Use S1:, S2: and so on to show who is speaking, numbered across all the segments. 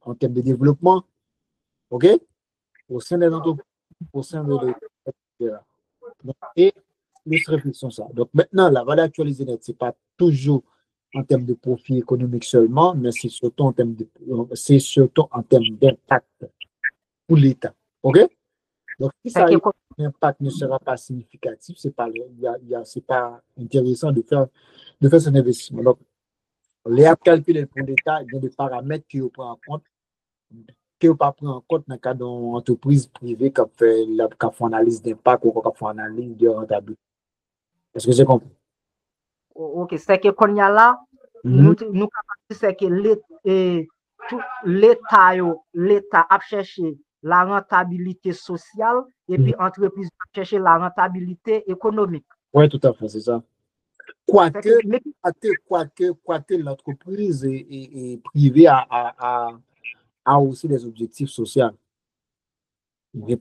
S1: en termes de développement, ok, au sein des entreprises, au sein de l'État, etc. Donc, et plus réflexion ça. Donc maintenant, la valeur actualisée nette, ce n'est pas toujours en termes de profit économique seulement, mais c'est surtout en termes d'impact pour l'État. OK? Donc, si ça l'impact ne sera pas significatif, c'est pas, c'est pas intéressant de faire cet investissement. Donc, les calculs pour l'État, il y a des paramètres qui prend en compte, qui ne pas prendre en compte dans le cas d'une entreprise privée qui fait une analyse d'impact ou qui fait une analyse de rentabilité. Est-ce que j'ai compris?
S2: Ok, c'est que quand il y a là, nous c'est que l'État a cherché la rentabilité sociale et puis l'entreprise a cherché la rentabilité économique.
S1: Oui, tout à fait, c'est ça. Quoique l'entreprise est privée a aussi des objectifs sociaux. Mais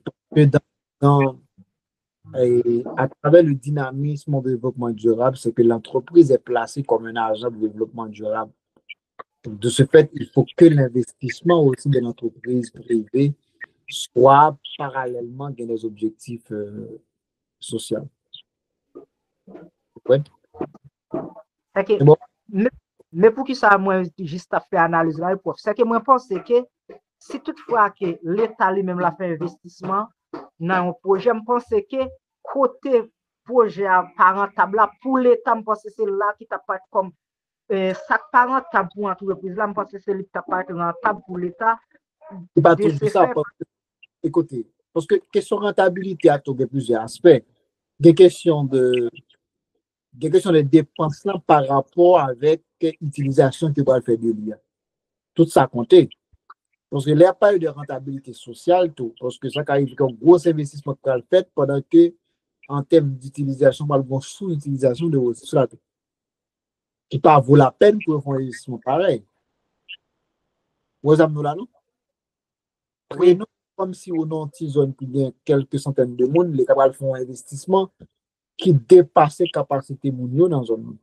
S1: à travers le dynamisme du développement durable, c'est que l'entreprise est placée comme un agent de développement durable. Donc, de ce fait, il faut que l'investissement aussi de l'entreprise privée soit parallèlement dans les objectifs sociaux. Ouais.
S2: Okay. Bon. Mais pour qui ça, moi, juste à faire analyse là, c'est que moi, je pense que si toutefois que l'État lui-même l'a fait investissement dans un projet, je pense que côté projet pas rentable là, pour l'État, je pense que c'est là qui t'a pas comme ça pas rentable pour l'entreprise là, je pense que c'est là qui t'a pas rentable pour l'État.
S1: C'est pas tout ça. Écoutez, parce que question rentabilité a plusieurs aspects. Des questions de dépenses là par rapport avec l'utilisation que va faire de l'IA. Tout ça compté. Parce qu'il n'y a pas eu de rentabilité sociale, tout. Parce que ça arrive qu'un gros investissement qu'on a fait pendant que, en termes d'utilisation, on a une sous-utilisation de ressources là. Qui pas vaut la peine pour faire un investissement pareil. Vous avez là, non? Oui. Comme si on a une zone qui a quelques centaines de monde, les capables font un investissement qui dépasse la capacité de dans la zone.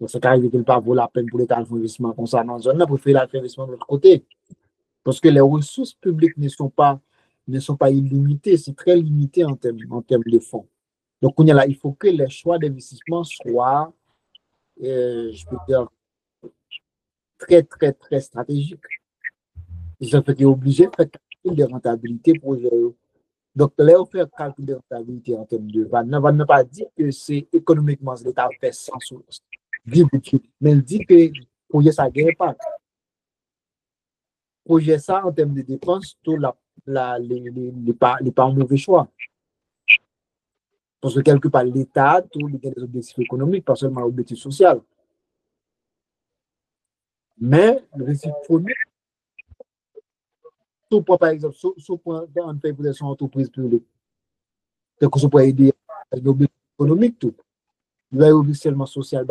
S1: Donc, ça arrive qu'il pas vaut la peine pour l'État de faire un investissement comme ça dans la zone, pour faire l'investissement de l'autre côté. Parce que les ressources publiques ne sont pas illimitées, c'est très limité en termes de fonds. Donc, il faut que les choix d'investissement soient, je peux dire, très, très, très stratégiques. Ça fait qu'il est obligé de faire calcul de rentabilité pour gérer. Donc, là, on fait un calcul de rentabilité en termes de vanne. On ne va pas dire que c'est économiquement l'État fait sans source. Mais il dit que le projet, ça ne gagne pas. Projet ça en termes de dépenses, tout n'est pas un mauvais choix. Parce que quelque part, l'État, tout il y a des objectifs économiques, pas seulement objectifs sociaux. Mais le récit premier, par exemple, si on fait pour son entreprise publique, donc ça peut aider à l'objectif économique, tout. Il va y avoir seulement social,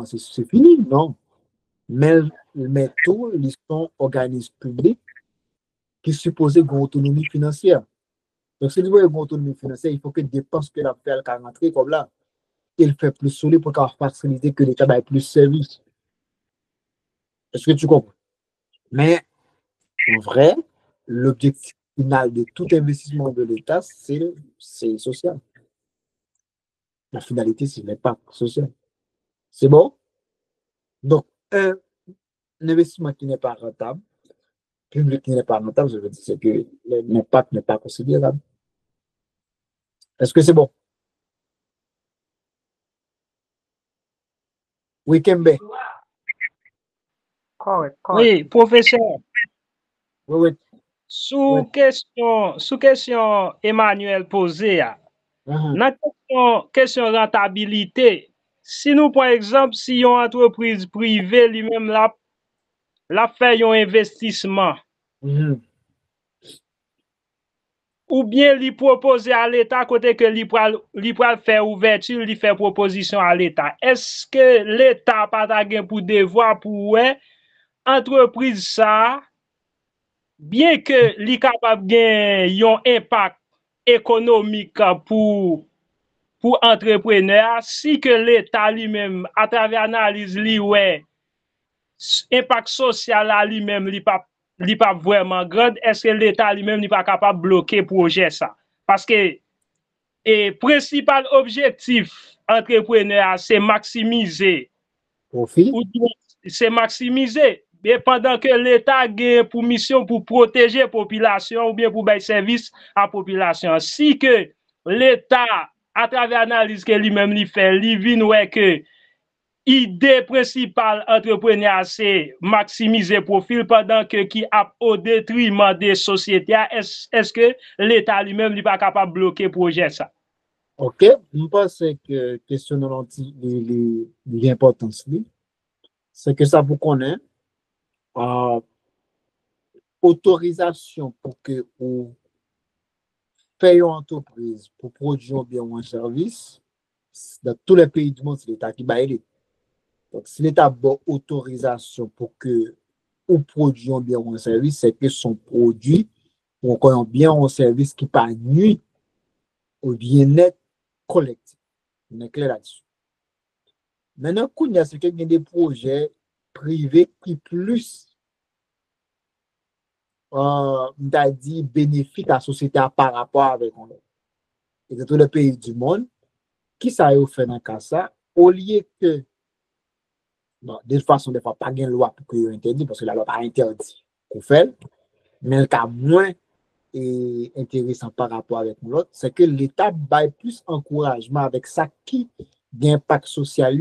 S1: c'est fini, non. Mais tout, ils sont organismes publics qui supposent une autonomie financière. Donc, si vous avez une autonomie financière, il faut que les dépenses que la fait à rentrer comme là, il fait plus solide pour qu'on facilite que l'État ait plus de services. Est-ce que tu comprends? Mais, en vrai, l'objectif final de tout investissement de l'État, c'est social. La finalité, c'est l'impact social. C'est bon? Donc, un investissement qui n'est pas rentable, public qui n'est pas rentable, je veux dire, c'est que l'impact n'est pas considérable. Est-ce que c'est bon? Oui, Kembe.
S3: Oui, professeur.
S1: Oui.
S3: Sous question Emmanuel posée, dans question rentabilité, si nous, par exemple, si une entreprise privée lui-même la fait un investissement, ou bien lui proposer à l'État côté que lui peut faire ouverture, lui faire proposition à l'État. Est-ce que l'État pas pour devoir pour entreprise ça, bien que li capable gagner un impact économique pour entrepreneur, si que l'État lui-même à travers analyse li ouais impact social lui-même li pas li pas vraiment grande, est-ce que l'État lui-même n'est pas capable de bloquer le projet ça? Parce que le principal objectif entrepreneur, c'est maximiser.
S1: Profit.
S3: C'est maximiser. Et pendant que l'État a pour mission pour protéger la population ou bien pour faire service à la population. Si que l'État, à travers l'analyse que lui-même fait, il vient que l'idée principale entrepreneur, c'est maximiser le profil pendant que qui a au détriment des sociétés, est-ce que l'État lui-même n'est pas capable de bloquer le projet ça?
S1: Ok, je pense que question de l'importance, c'est que ça vous connaît. Autorisation pour que vous fassiez une entreprise pour produire bien un service, dans tous les pays du monde, c'est l'État qui va aider. Donc, si l'État a autorisation pour que vous produisiez bien un service, c'est que son produit, ou qu'on ait bien un service qui pas nuit au bien-être collectif. On est clair là-dessus. Maintenant, il y a des projets privés qui plus dit bénéfique à la société par rapport avec on. Et de tous les pays du monde, qui ça a fait dans le cas ça, au lieu que, bon, de toute façon, des fois, pas de loi pour que interdit, parce que la loi pas interdit qu'on fait, mais le cas moins intéressant par rapport avec l'autre, c'est que l'État baille plus encouragement avec ça qui d'impact social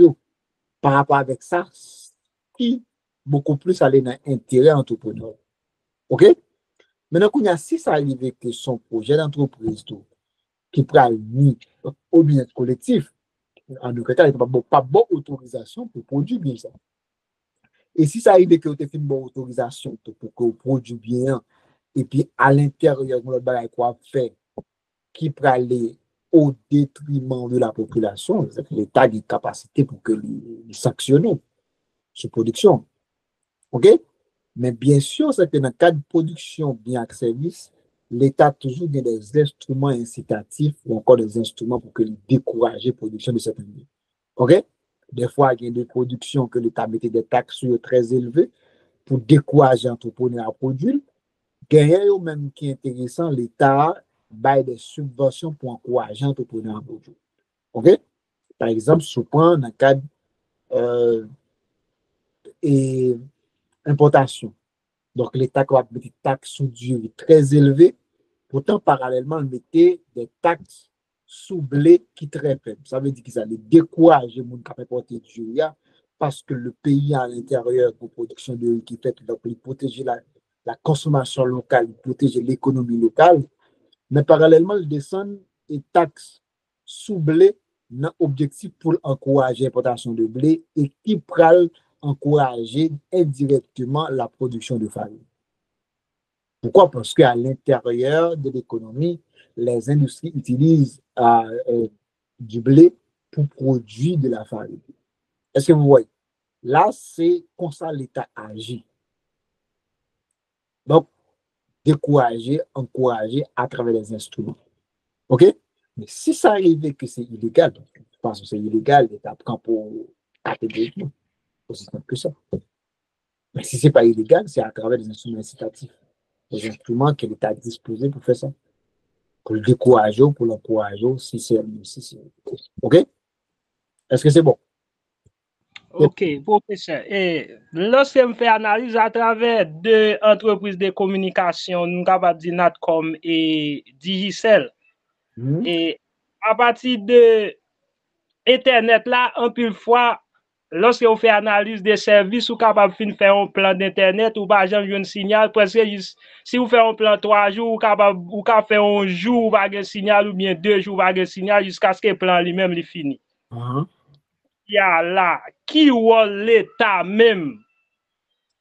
S1: par rapport avec ça qui beaucoup plus aller dans l'intérêt entrepreneur. OK? Maintenant, si ça arrive que son projet d'entreprise qui prend nuit au bien-être collectif, en Angleterre, il n'y a pas bonne autorisation pour produire bien ça. Et si ça arrive que vous avez fait une bonne autorisation pour que vous produisez bien, et puis à l'intérieur, vous avez quoi faire qui peut aller au détriment de la population, l'État a des capacités pour que les sanctionne sur production. OK? Mais bien sûr, c'est que dans le cas de production bien de service, l'État a toujours des instruments incitatifs ou encore des instruments pour que décourager la production de certains biens. OK? Des fois, il y a des productions que l'État mettait des taxes très élevées pour décourager les entrepreneurs à produire. Il y a même qui est intéressant, l'État baille des subventions pour encourager les entrepreneurs à produire. OK? Par exemple, si on prend dans le cadre importation. Donc, l'État va mettre des taxes sur du très élevées. Pourtant, parallèlement, il mettait des taxes sous blé qui très faibles. Ça veut dire qu'ils allaient décourager les gens qui importer du riz parce que le pays à l'intérieur pour production de riz qui fait, donc, il protéger la consommation locale, il protéger l'économie locale. Mais parallèlement, il descend des taxes sous blé dans l'objectif pour encourager l'importation de blé et qui pourrait encourager indirectement la production de farine. Pourquoi? Parce qu'à l'intérieur de l'économie, les industries utilisent du blé pour produire de la farine. Est-ce que vous voyez? Là, c'est comme ça l'État agit. Donc, décourager, encourager à travers les instruments. OK? Mais si ça arrive que c'est illégal, je pense que c'est illégal, l'État prend pour catégoriquement. Aussi simple que ça. Mais si ce n'est pas illégal, c'est à travers des instruments incitatifs. Des instruments que l'État a disposés pour faire ça. Pour le décourager, pour l'encourager, si c'est. OK? Est-ce que c'est bon?
S3: Ok, professeur. Et lorsque je fais analyse à travers deux entreprises de communication, nous avons dit Natcom et Digicel. Et à partir de Internet là, un peu de fois, lorsque on fait analyse des services, ou capable de faire un plan d'Internet, ou pas jamais un signal, parce que si vous faites un plan 3 jours, ou capable faire un jour, pas de signal, ou bien 2 jours, pas de signal, jusqu'à ce que le plan lui-même est fini. Il y a là, qui ou l'État même,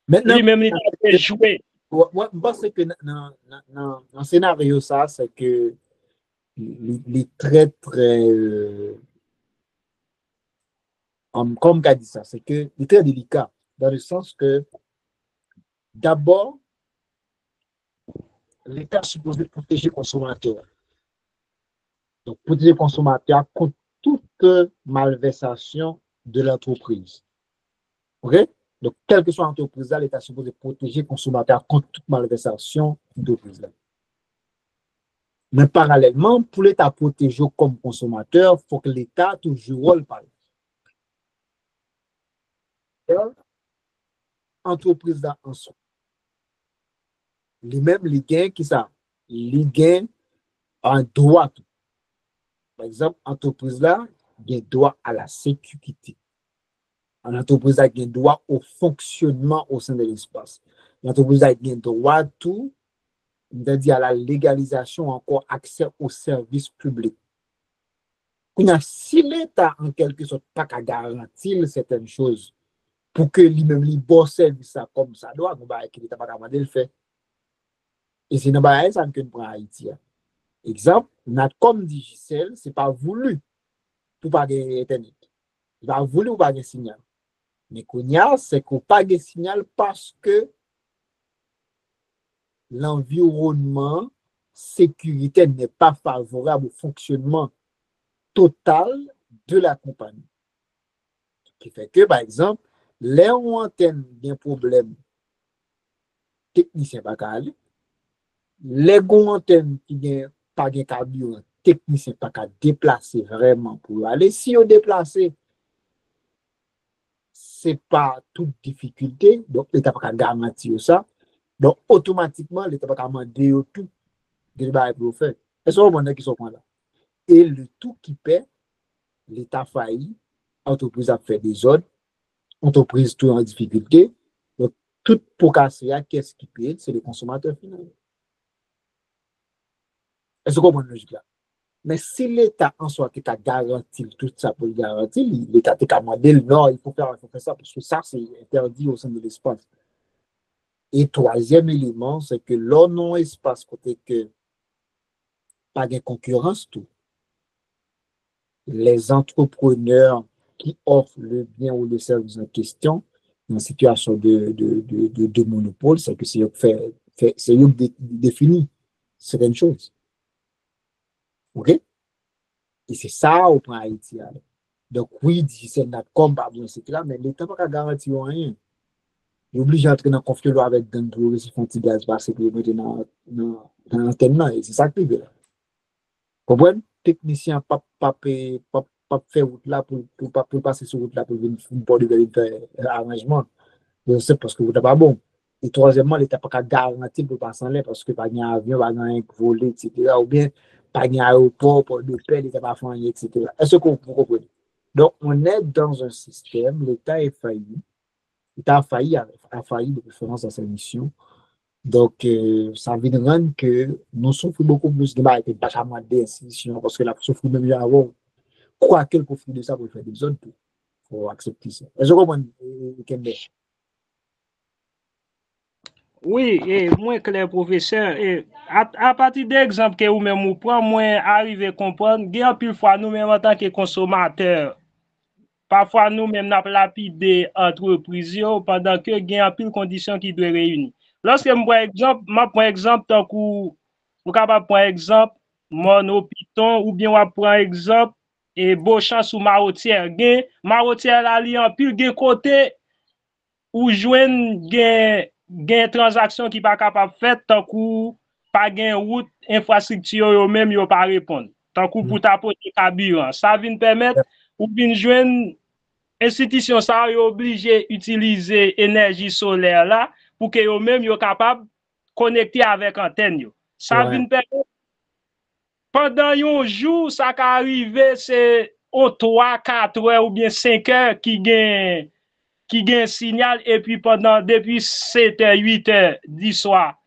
S3: lui-même, il a joué.
S1: Moi, je pense que dans le scénario, ça, c'est que il est très, très. Comme qu'a dit ça, c'est que il est très délicat, dans le sens que, d'abord, l'État est supposé protéger le consommateur. Donc, protéger le consommateur contre toute malversation de l'entreprise. OK? Donc, quelle que soit l'entreprise, l'État est supposé protéger le consommateur contre toute malversation d'entreprise. Mais parallèlement, pour l'État protéger comme consommateur, il faut que l'État toujours rôle par entreprise là en soi. Les mêmes, les gains qui ça, les gains en droit. Par exemple, entreprise là, il y a droit à la sécurité. L'entreprise a un droit au fonctionnement au sein de l'espace. L'entreprise a un droit tout, c'est-à-dire à la légalisation, encore accès aux services publics. Si l'État, en quelque sorte, pas qu'à garantir certaines choses pour que lui-même, lui, bon service comme ça doit, on va qu'il n'ait pas capable de le faire. Et c'est dans ça que nous prenons Haïti. Exemple, notre com Digicel, ce n'est pas voulu pour pas gagner Internet. Il pas voulu pour pas gagner signal. Mais Kounia, c'est qu'on pas de signal parce que l'environnement sécuritaire n'est pas favorable au fonctionnement total de la compagnie. Ce qui fait que, par exemple, les antennes d'un problème technicien pas calé, les antennes qui n'ont pas de carburant, technicien pas qu'à déplacer vraiment pour aller. Si on déplace, c'est pas toute difficulté, donc l'État pas qu'à garantir ça. Donc, automatiquement, l'État va demander tout de pour faire. Est-ce que vous avez qui sont là? Et le tout qui paie, l'État faillit, l'entreprise a fait des ordres, l'entreprise tout en difficulté. Donc, tout pour casser, qu'est-ce qui paie? C'est le consommateur final. Est-ce que vous comprenez la logique là? Mais si l'État en soi a garanti tout ça pour le garantir, l'État a demandé non, il faut faire ça, parce que ça, c'est interdit au sein de l'espace. Et troisième élément, c'est que l'on non espace côté que pas de concurrence tout. Les entrepreneurs qui offrent le bien ou le service en question en situation de monopole, c'est que c'est eux qui définit certaines choses. OK? Et c'est ça au point Haïti. Donc oui, c'est notre combat, etc. Mais l'État n'a pas garanti rien. Il est obligé d'entrer dans conflit avec gang pour si font petit gaz passer pour mettre dans l'antenne. Et c'est ça qui est là. Comprenez? Technicien pas faire route là pour passer sur route là pour venir faire arrangement. C'est parce que vous n'êtes pas bon. Et troisièmement, l'État n'a pas garanti pour passer en l'air parce que pas de avion, pas de voler, etc. Ou bien pas d'aéroport, pas de paix, l'État n'a pas fait, etc. Est-ce que vous comprenez? Donc, on est dans un système, l'État est failli. L'État a failli de préférence dans sa mission. Donc, ça veut dire que nous souffrons beaucoup plus de mal avec des institutions parce que la souffrance même avant, quoi qu'elle profite de ça pour faire des zones pour accepter ça. Est-ce que vous comprenez, Kembe?
S3: Oui, et moi, clair, professeur, et à partir d'exemples que vous-même vous prenez, moi, arrive à comprendre, il y a plus fois nous-mêmes en tant que consommateurs, parfois nous-mêmes nous lapidé entreprises pendant que il y a plus de conditions qui doivent réunir. Lorsque je prends exemple, tant que vous capable prendre exemple, Monopiton, ou bien on prend exemple, et Beauchamp sous Marotière. Marotière là, li en pile gen côté ou joindre gen transaction qui pas capable fait tant que pas gen route infrastructure yo même yo pas répondre. Tant que pour t'apporter carburant, ça vient permettre ou bien joindre institution ça yo obligé utiliser énergie solaire là pour que yo même yo capable connecter avec antenne yo. Ça vient permettre pendant un jour ça ka arrivé c'est au 3 4 heures ou bien 5 heures qui gagne signal et puis depuis 7 heures 8 heures du soir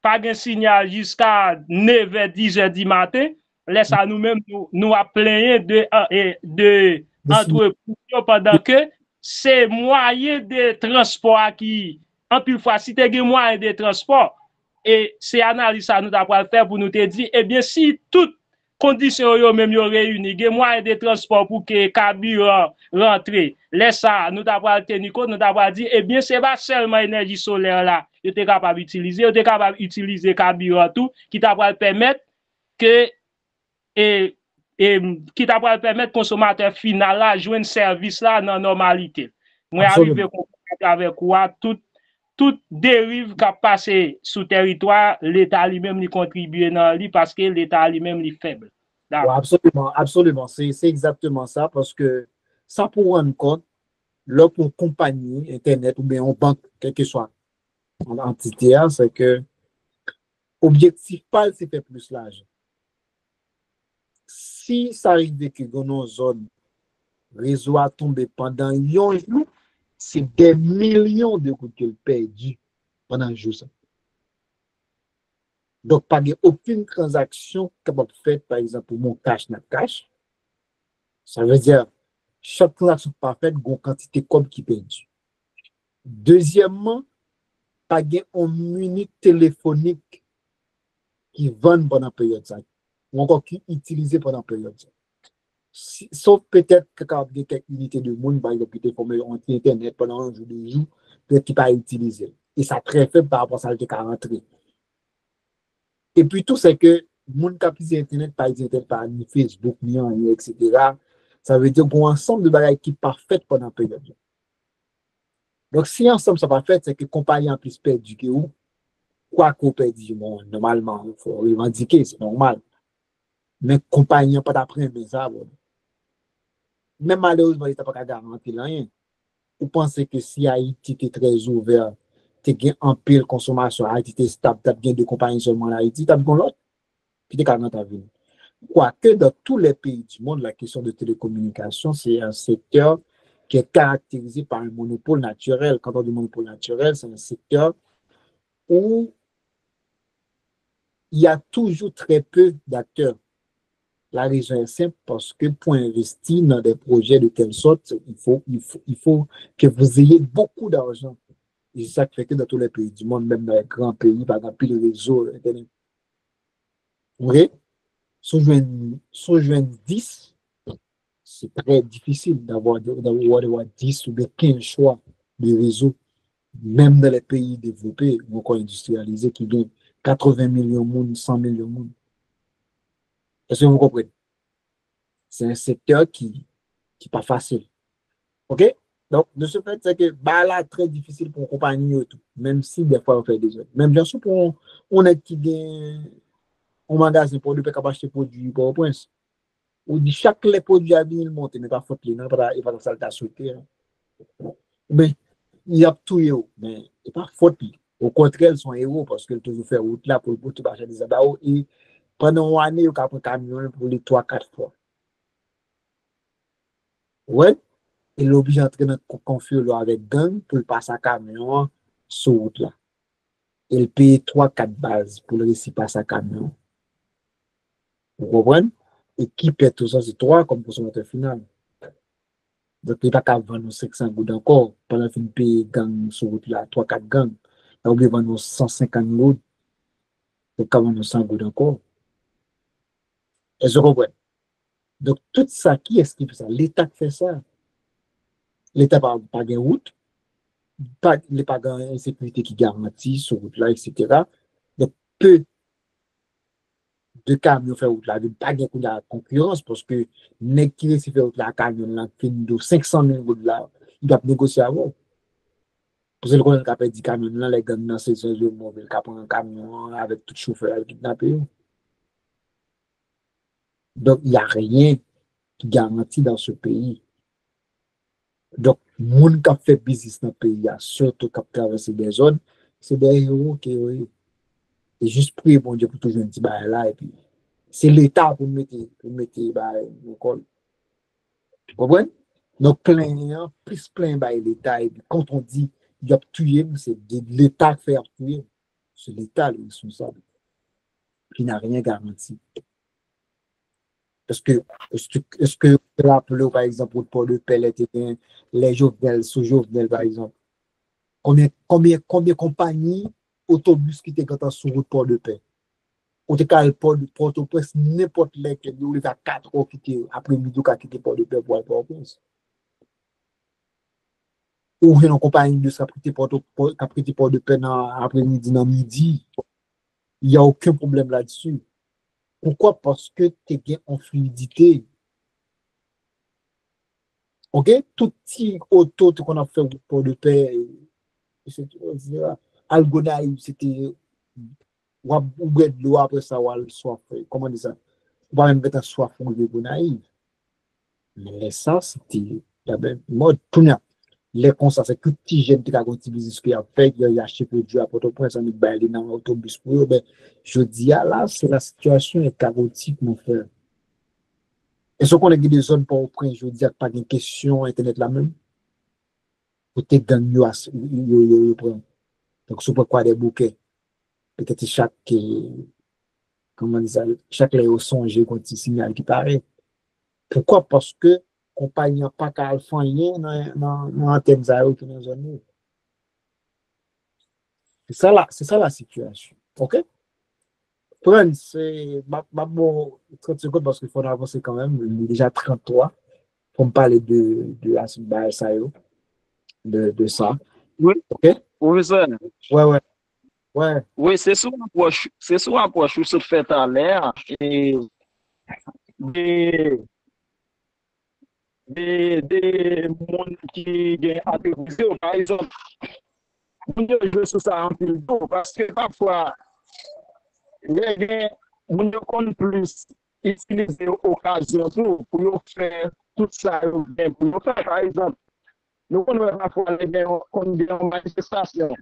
S3: pas de signal jusqu'à 9 heures 10 heures du matin laisse à nous-mêmes nous à plaigner de entreprises pendant que c'est moyen de transport qui en plus fois si tu as moyen de transport et c'est analyse ça nous d'avoir faire pour nous te dire eh bien si toutes conditions yo même yo réuni gen moyen de transport pour que carburant rentre laisse ça nous d'avoir tenir compte nous d'avoir dit eh bien c'est pas seulement énergie solaire là yo te capable utiliser carburant tout qui t'a permettre que et qui t'a permettre consommateur final là joindre service là dans normalité moi arrivé à travers quoi toute dérive qui a passé sous territoire, l'État lui-même lui contribue dans lui parce que l'État lui-même est faible.
S1: Ouais, absolument, absolument. C'est exactement ça parce que ça pour rendre compte, là pour compagnie, Internet ou bien en banque, quel que soit l'entité, c'est que objectif pas, c'est faire plus l'argent. Si ça arrive que dans nos zones, réseau a tombé pendant un jour, c'est des millions de coups que perdu pendant un jour. Donc, pas aucune transaction capable de faire, par exemple, pour mon cash n'a cash. Ça veut dire, chaque transaction pas faite, une quantité comme qui perdu. Deuxièmement, pas une minute téléphonique qui vend pendant la période ça, ou encore qui utilisé pendant la période ça. Sauf peut-être que quand il y a quelques unités de monde, par exemple, qui étaient formés en Internet pendant un jour, 2 jours, peut-être qu'ils pas utilisé. Et ça très faible par rapport à ça qui est rentré. Et puis tout, c'est que le monde qui a utilisé Internet, par Internet, par ni Facebook, ni rien, etc. Ça veut dire qu'on a un ensemble de bagages qui sont parfaits pendant la période. Donc, si ensemble ça pas fait, c'est que compagnie en plus perdu que où, quoi qu'on perdu, bon, normalement, il faut revendiquer, c'est normal. Mais compagnie pas d'après, mais ça, bon. Même malheureusement, il n'y a pas garanti rien. Vous pensez que si Haïti était très ouvert, tu as un pile consommation, Haïti était stable, tu as bien de compagnies seulement en Haïti, tu as bien l'autre, puis tu as dans ta ville. Quoique dans tous les pays du monde, la question de télécommunication, c'est un secteur qui est caractérisé par un monopole naturel. Quand on dit monopole naturel, c'est un secteur où il y a toujours très peu d'acteurs. La raison est simple parce que pour investir dans des projets de telle sorte, il faut que vous ayez beaucoup d'argent. Et c'est ça qui fait que dans tous les pays du monde, même dans les grands pays, par exemple, le réseau Internet. Oui, si je 10, c'est très difficile d'avoir 10 ou 15 choix de réseau, même dans les pays développés ou encore industrialisés qui gagnent 80 millions de monde, 100 millions de monde. Est-ce que vous comprenez? C'est un secteur qui n'est pas facile. OK? Donc, de ce fait, c'est que bah là, très difficile pour une compagnie et tout, même si des fois on fait des autres. Même bien sûr, pour on est qui gagne un magasin pour ne pas acheter produits pour au point. Ou dit chaque les produits à venir monter, mais pas faute, il n'y a pas de salle à sauter. Mais il y a tout héros, mais il n'y a pas faute. Au contraire, ils sont héros parce qu'ils toujours fait route là pour tout acheter des abaos. Et pendant une année, ils ont pris un camion pour les 3-4 fois. Ouais. Et l'oblige d'entrer dans le conflit avec gang pour le passer à camion sur route là. Il paye 3-4 bases pour le récit passer à camion. Vous comprenez? Et qui paie tout ça, c'est 3 comme consommateur final. Donc, il n'y a pas qu'à vendre 500 gouttes encore. Pendant qu'il paye gang sur route là, 3-4 gangs. Il a oublié de vendre 150 gouttes. Donc, il vendre 100 gouttes encore. Est-ce que vous comprenez? Donc, tout ça, qui est-ce qui fait ça? L'État fait ça. L'État n'a pas de route. Pas de sécurité qui garantit sur route là, etc. Donc, peu de camions faire route là, il n'y a pas de concurrence parce que les qui réussit faire route là, camion là, qui de 500 000 routes là, il doit négocier avant. Parce que le gouvernement a perdu camion là, les gangs dans ces zones mobiles, qui prend un camion avec tout chauffeur, avec kidnappé. Donc, il n'y a rien qui garantit dans ce pays. Donc, les gens qui fait business dans le pays, surtout qui traversé des zones, c'est des héros qui et juste prier bon Dieu pour toujours un petit bail là et puis c'est l'État pour mettre au col. Vous comprenez? Donc plein plus plein bail l'État et puis quand on dit il a tué, c'est l'État qui fait tuer. C'est l'État le responsable qui n'a rien garanti. Est-ce que vous rappelez par exemple au port de Pellet les Jovenel, sous Jovenel par exemple? Combien de compagnies autobus qui étaient quand sur route port de paix? Ou te kal Port-au-Prince, n'importe lesquels, ou les à 4 heures quitter après-midi ou quitter Port-de-Paix pour aller Port-au-Prince. Ou une compagnie de ça prêter Port-de-Paix après-midi, dans midi. Il n'y a aucun problème là-dessus. Pourquoi? Parce que tu es en fluidité. OK? Tout petit auto qu'on a fait pour le père, Algonaï, c'était, ou de l'eau après ça, ou soif, comment dire ça? Ou pas même mettre soif pour le naïf. Mais ça, c'était la même mode. Tout le monde, les constats, c'est que petit jeune qui a un petit business qui a fait, il a acheté produit à Port-au-Prince, on est baillé dans l'autobus pour eux. Ben, je dis, ah là, c'est la situation est chaotique, mon frère. Et ce qu'on a des zones pour Port-au-Prince, je dis, pas de question, Internet là même. Pour te gagner, donc, c'est pourquoi des bouquets. Peut-être chaque, comment dire ça, chaque léo songe quand il signal qui paraît. Pourquoi? Parce que compagnie n'a pas qu'à faire rien dans l'antenne zéro qui nous zone. C'est ça la situation. OK? Prenez, c'est, bon, 30 secondes parce qu'il faut avancer quand même. Il est déjà 33 pour me parler de de ça.
S4: Oui,
S1: OK?
S4: professeur.
S1: Ouais, ouais, ouais.
S4: Oui, c'est sous approche où se fait à l'air et des, des monde qui gagnent à théoriser. Par exemple, on joue sur ça en pile d'eau parce que parfois, les gens, on compte plus utiliser l'occasion pour faire tout ça pour faire. Par exemple, nous connaissons parfois les gens qu'on dit en manifestation.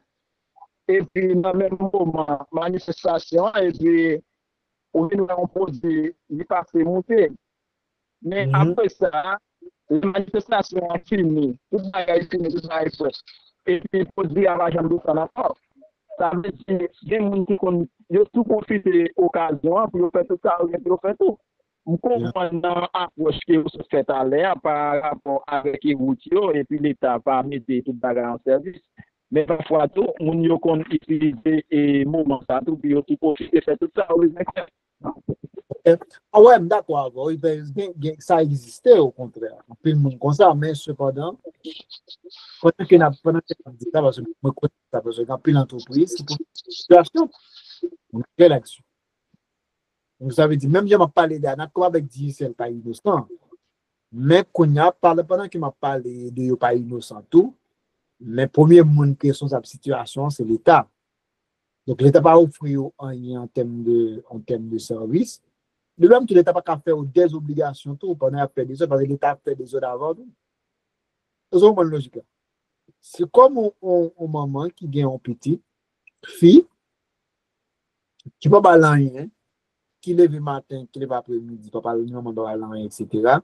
S4: Et puis, dans le même moment, manifestation, et puis, on vient nous imposer, il passe monter. Mais après ça, la manifestation a fini, tout le monde a fini, tout le monde a fait. Et puis, il faut dire à la jambe de ça n'a pas. Ça veut dire, il y a des gens qui ont tout profité l'occasion pour faire tout ça, pour faire tout. Vous comprenez l'approche que vous faites à l'air par rapport avec les routiers et puis l'État va mettre tout le bagage en service. Mais parfois, tout, on y a utilisé et moment ça, tout, puis tout profiter, faire tout ça,
S1: Ah ouais, d'accord. Ça existait au contraire. Puis le monde comme ça, mais cependant, pendant que nous dit ça, parce que je connais ça, parce que quand puis l'entreprise qui pose une situation, on est là-dessus. Donc ça veut dire, même si je m'a parlé d'Anna, comme avec dit c'est pas innocent, mais qu'on a parlé pendant qu'il m'a parlé de pas innocent tout, mais premier monde qui est sur sa situation, c'est l'État. Donc l'État va offrir en termes de service. De même que l'État n'a pas faire des obligations tout pendant à faire des autres, parce que l'État fait des autres avant nous. C'est une logique. C'est comme un maman qui gagne un petit fille qui ne peut pas aller rien, qui lève le matin, qui lève après-midi, papa le maman doit aller rien, etc.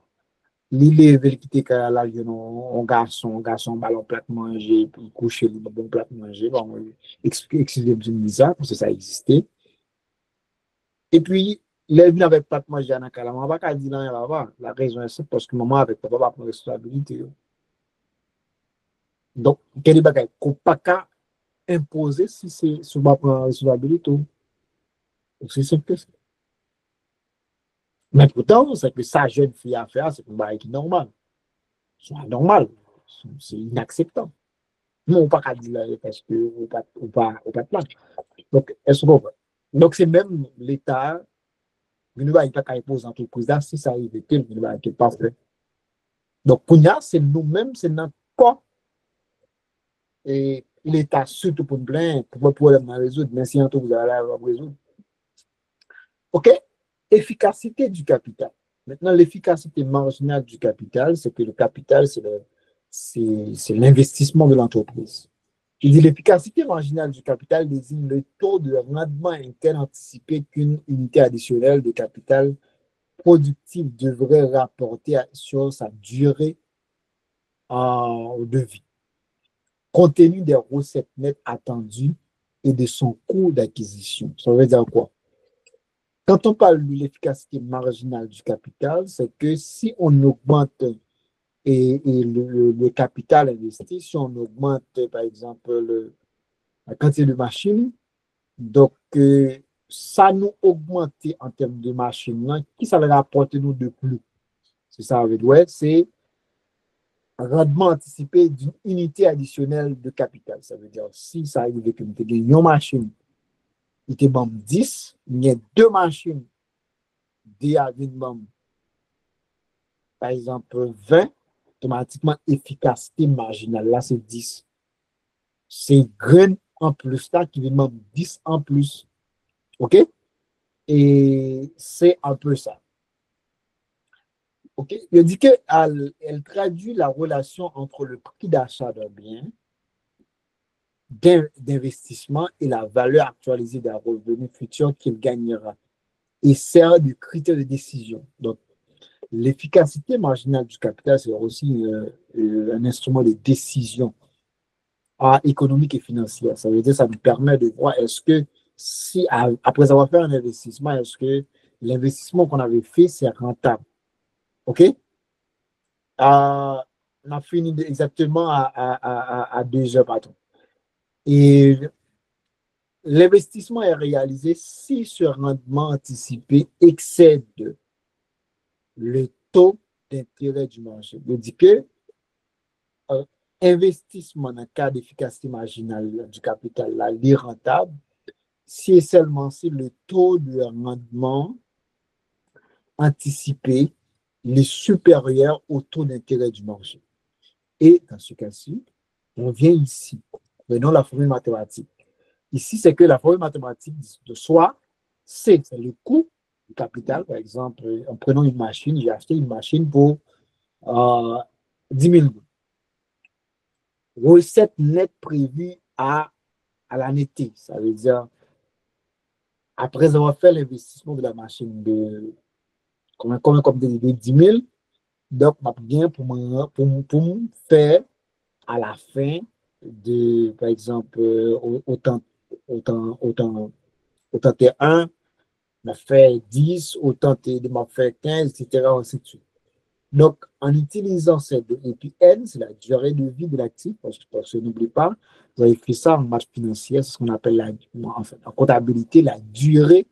S1: Il lève, il quitte à la jeune, un garçon, ballon plat manger, puis coucher, le bon plat manger. Bon, excusez-moi de dire ça, parce que ça existait. Et puis, il est venu avec plat manger à la maman, va pas dire rien là-bas. La raison est simple, parce que maman avec papa va prendre responsabilité. Donc, quel est le bagage qu'on pas qu'à imposer si c'est sur ma responsabilité. C'est simple que ça. Mais pourtant, c'est que sa jeune fille à faire, c'est un bagage qui est normal. C'est normal. C'est inacceptable. Non, on ne peut pas dire là, parce que on pas de plan. Donc, est-ce qu'on va? Donc, c'est même l'État, il ne va pas imposer l'entreprise là, si ça arrive, il ne va pas faire. Donc, Kounia, c'est nous-mêmes, c'est notre corps. Et l'État, surtout pour nous plaindre, pour le problème à résoudre, mais si vous allez à résoudre. OK? Efficacité du capital. Maintenant, l'efficacité marginale du capital, c'est que le capital, c'est l'investissement de l'entreprise. Je dis l'efficacité marginale du capital désigne le taux de rendement interne anticipé qu'une unité additionnelle de capital productif devrait rapporter sur sa durée de vie, compte tenu des recettes nettes attendues et de son coût d'acquisition. Ça veut dire quoi? Quand on parle de l'efficacité marginale du capital, c'est que si on augmente le capital investi, si on augmente, par exemple, la quantité de machines, donc ça nous augmente en termes de machines, qui ça va rapporter nous de plus? C'est ça, c'est rendement anticipé d'une unité additionnelle de capital. Ça veut dire, si ça arrive que nous avons une machine, il te bombe 10, il y a deux machines, par exemple 20, automatiquement, efficacité marginale, là, c'est 10. C'est grain en plus, là, qui demande 10 en plus. OK? Et c'est un peu ça. OK? Je dis qu'elle traduit la relation entre le prix d'achat d'un bien, d'investissement et la valeur actualisée d'un revenu futur qu'il gagnera et sert de critère de décision. Donc, l'efficacité marginale du capital, c'est aussi un instrument de décision économique et financière. Ça veut dire que ça nous permet de voir est-ce que si, après avoir fait un investissement, est-ce que l'investissement qu'on avait fait, c'est rentable. OK? On a fini exactement à 2 heures, pardon. Et l'investissement est réalisé si ce rendement anticipé excède le taux d'intérêt du marché. Je dis que investissement dans le cas d'efficacité marginale du capital, là, il est rentable si et seulement si le taux de rendement anticipé est supérieur au taux d'intérêt du marché. Et dans ce cas-ci, on vient ici, prenons la formule mathématique. Ici, c'est que la formule mathématique de soi, c'est le coût du capital. Par exemple, en prenant une machine, j'ai acheté une machine pour 10 000 gouttes. Recette nette prévue à l'année T. Ça veut dire, après avoir fait l'investissement de la machine de 10 000, donc, on a bien pour me faire à la fin de, par exemple, autant T1, on a fait 10, autant T2, on a fait 15, etc., ainsi de suite. Donc, en utilisant cette, et puis N, c'est la durée de vie de l'actif, parce que n'oubliez pas, vous avez fait ça en maths financière, c'est ce qu'on appelle en comptabilité, la durée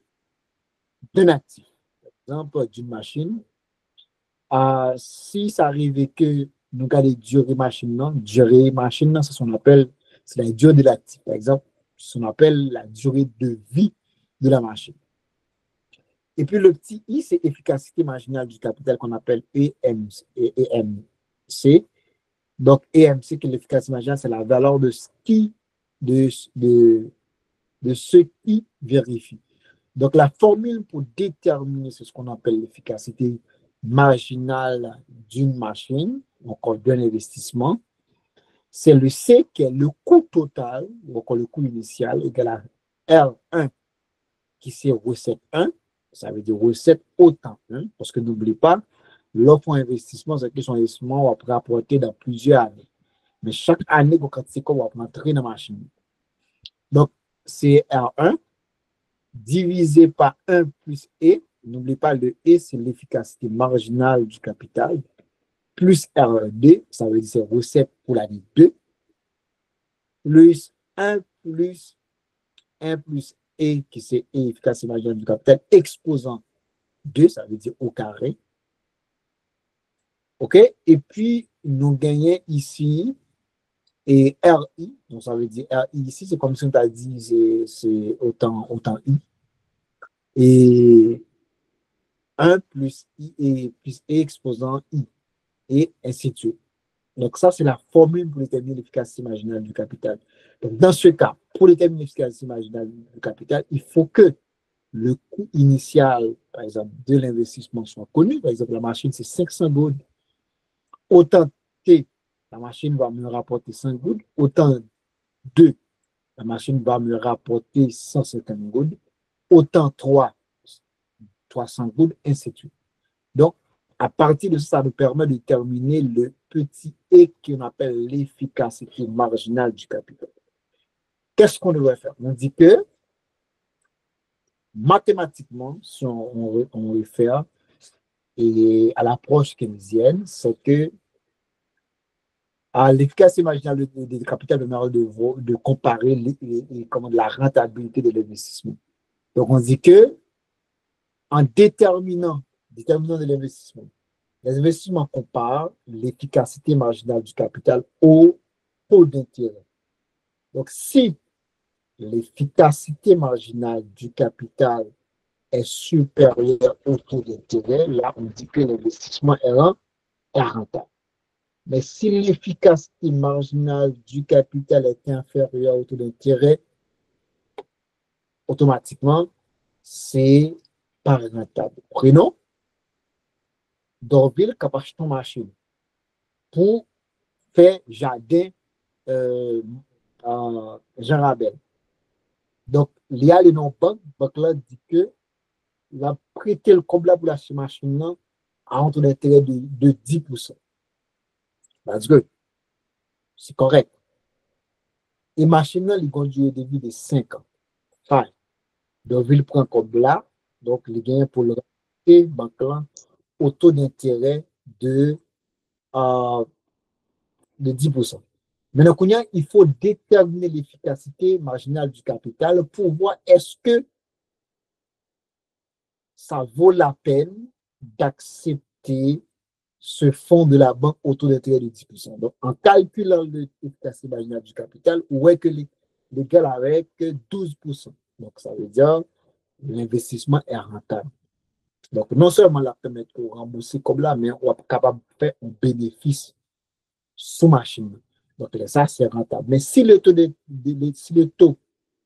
S1: d'un actif. Par exemple, d'une machine, si ça arrivait que nous avons durée machine, c'est ce qu'on appelle, c'est la durée de l'actif. Par exemple, ce qu'on appelle la durée de vie de la machine. Et puis le petit I, c'est efficacité marginale du capital qu'on appelle EMC. Donc EMC, qui est l'efficacité marginale, c'est la valeur de ce qui vérifie. Donc la formule pour déterminer ce qu'on appelle l'efficacité marginale d'une machine, encore d'un investissement, c'est le C qui est le coût total, ou encore le coût initial, égal à R1, qui c'est recette 1, ça veut dire recette autant 1, parce que n'oublie pas, l'offre investissement, c'est que son investissement va rapporter dans plusieurs années. Mais chaque année, quand c'est qu'on va rentrer dans la machine. Donc, c'est R1 divisé par 1 plus E. N'oubliez pas, le E, c'est l'efficacité marginale du capital, plus R2, ça veut dire c'est recette pour l'année 2, plus 1 plus E, qui c'est efficacité marginale du capital, exposant 2, ça veut dire au carré. OK? Et puis, nous gagnons ici, et RI, donc ça veut dire RI ici, c'est comme si on t'a dit, c'est autant I. Et 1 plus I et plus E exposant I, et ainsi de suite. Donc, ça, c'est la formule pour déterminer l'efficacité marginale du capital. Donc, dans ce cas, pour déterminer l'efficacité marginale du capital, il faut que le coût initial, par exemple, de l'investissement soit connu. Par exemple, la machine, c'est 500 gouttes. Autant T, la machine va me rapporter 5 gouttes. Autant 2, la machine va me rapporter 150 gouttes. Autant 3, 300 gouttes, ainsi de suite. Donc, à partir de ça, ça nous permet de déterminer le petit E qu'on appelle l'efficacité marginale du capital. Qu'est-ce qu'on devrait faire? On dit que mathématiquement, si on réfère et à l'approche keynésienne, c'est que à l'efficacité marginale du capital permet de comparer la rentabilité de l'investissement. Donc, on dit que en déterminant de l'investissement, les investissements comparent l'efficacité marginale du capital au taux d'intérêt. Donc, si l'efficacité marginale du capital est supérieure au taux d'intérêt, là, on dit que l'investissement est rentable. Mais si l'efficacité marginale du capital est inférieure au taux d'intérêt, automatiquement, c'est pas rentable. Prenons Dorville qui a acheté une machine pour faire jardin Jean Rabel. Donc, il y a les non-banques, banque là dit que il a prêté le comme là pour la machine là à un taux d'intérêt de 10%. That's good. C'est correct. Et machine là, il conduit de vie de 5 ans. Fine. Donc, il prend comme là, donc il gagne pour le racheter banque là au taux d'intérêt de 10%. Maintenant, il faut déterminer l'efficacité marginale du capital pour voir est-ce que ça vaut la peine d'accepter ce fonds de la banque au taux d'intérêt de 10%. Donc, en calculant l'efficacité marginale du capital, on voit que l'égal avec 12%. Donc, ça veut dire que l'investissement est rentable. Donc, non seulement la permettre de rembourser comme là, mais on est capable de faire un bénéfice sous machine. Donc, ça, c'est rentable. Mais si le taux de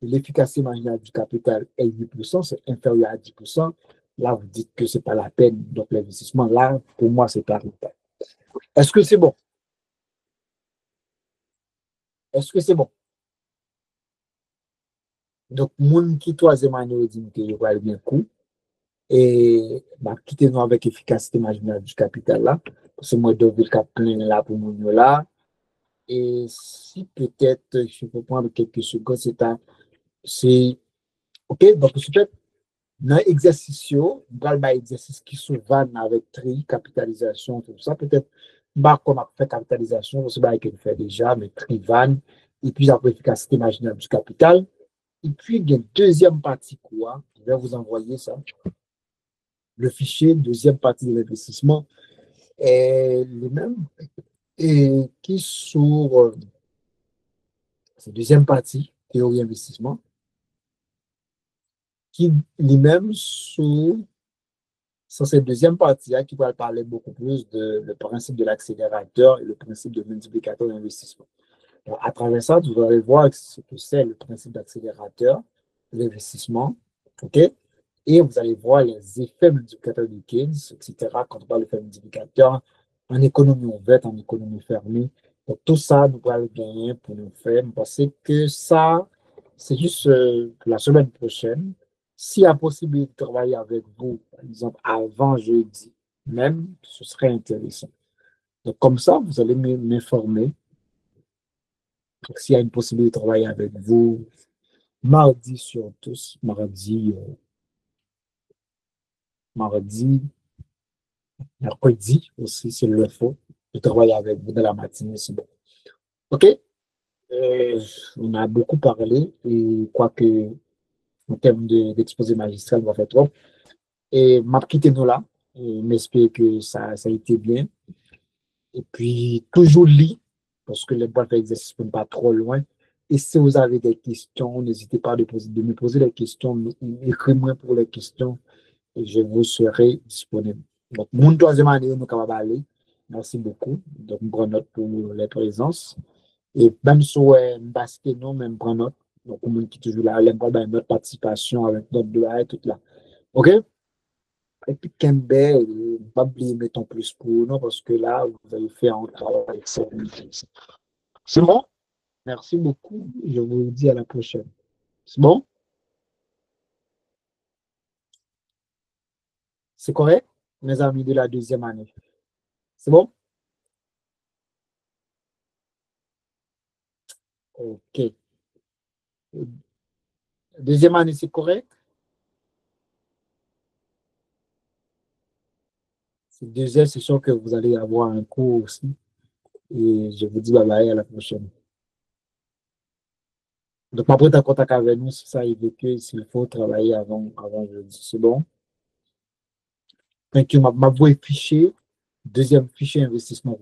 S1: l'efficacité marginale du capital est 8%, c'est inférieur à 10%, là, vous dites que ce n'est pas la peine. Donc, l'investissement, là, pour moi, c'est pas rentable. Est-ce que c'est bon? Est-ce que c'est bon? Donc, mon qui troisième année, dit que je vais bien coup. Et bah, quittez-nous avec efficacité marginale du capital là. Parce que moi, je devais le plein là pour mon là. Et si peut-être je peux prendre quelques secondes, c'est OK. Donc, peut-être dans l'exercice, dans l'exercice qui souvent avec tri, capitalisation, tout ça, peut-être, bah, comme on fait capitalisation, c'est pas qu'il fait déjà, mais tri van, et puis après efficacité marginale du capital. Et puis, il y a une deuxième partie, quoi. Je vais vous envoyer ça. Le fichier, deuxième partie de l'investissement, est le même. Et qui sur cette deuxième partie, théorie investissement, qui lui-même sur cette deuxième partie qui va parler beaucoup plus de le principe de l'accélérateur et le principe de multiplicateur d'investissement. À travers ça, vous allez voir ce que c'est le principe d'accélérateur de l'investissement, OK? Et vous allez voir les effets multiplicateurs de Keynes, etc. Quand on parle d'effets multiplicateurs en économie ouverte, en économie fermée. Donc, tout ça, nous allons gagner pour nous faire. Parce que ça, c'est juste la semaine prochaine. S'il y a possibilité de travailler avec vous, par exemple, avant jeudi même, ce serait intéressant. Donc, comme ça, vous allez m'informer. S'il y a une possibilité de travailler avec vous, mardi surtout, mardi, mercredi aussi, s'il le faut, de travailler avec vous dans la matinée, c'est bon. OK? On a beaucoup parlé et quoique en termes d'exposé magistral, on va faire trop. Et m'a quitté nous là. J'espère que ça a été bien. Et puis, toujours lit, parce que les boîtes d'exercice ne sont pas trop loin. Et si vous avez des questions, n'hésitez pas de me poser des questions, écrivez-moi pour les questions et je vous serai disponible. Donc, mon troisième année, nous allons aller. Merci beaucoup. Donc, je prends note pour les présences. Et même si on basket, non, même prend note. Donc, on qui toujours là, on va notre participation avec notre doigt et tout là. OK? Et puis, Kembe, pas oublier de mettre en plus pour nous parce que là, vous allez faire un travail excellent. C'est bon? Merci beaucoup. Je vous dis à la prochaine. C'est bon? C'est correct, mes amis de la deuxième année? C'est bon? OK. Deuxième année, c'est correct? C'est deuxième, c'est sûr que vous allez avoir un cours aussi. Et je vous dis bye bye à la prochaine. Donc, ma prête en contact avec nous, si ça arrive que s'il faut travailler avant jeudi. C'est bon? Thank you. Ma fichier, deuxième fichier investissement.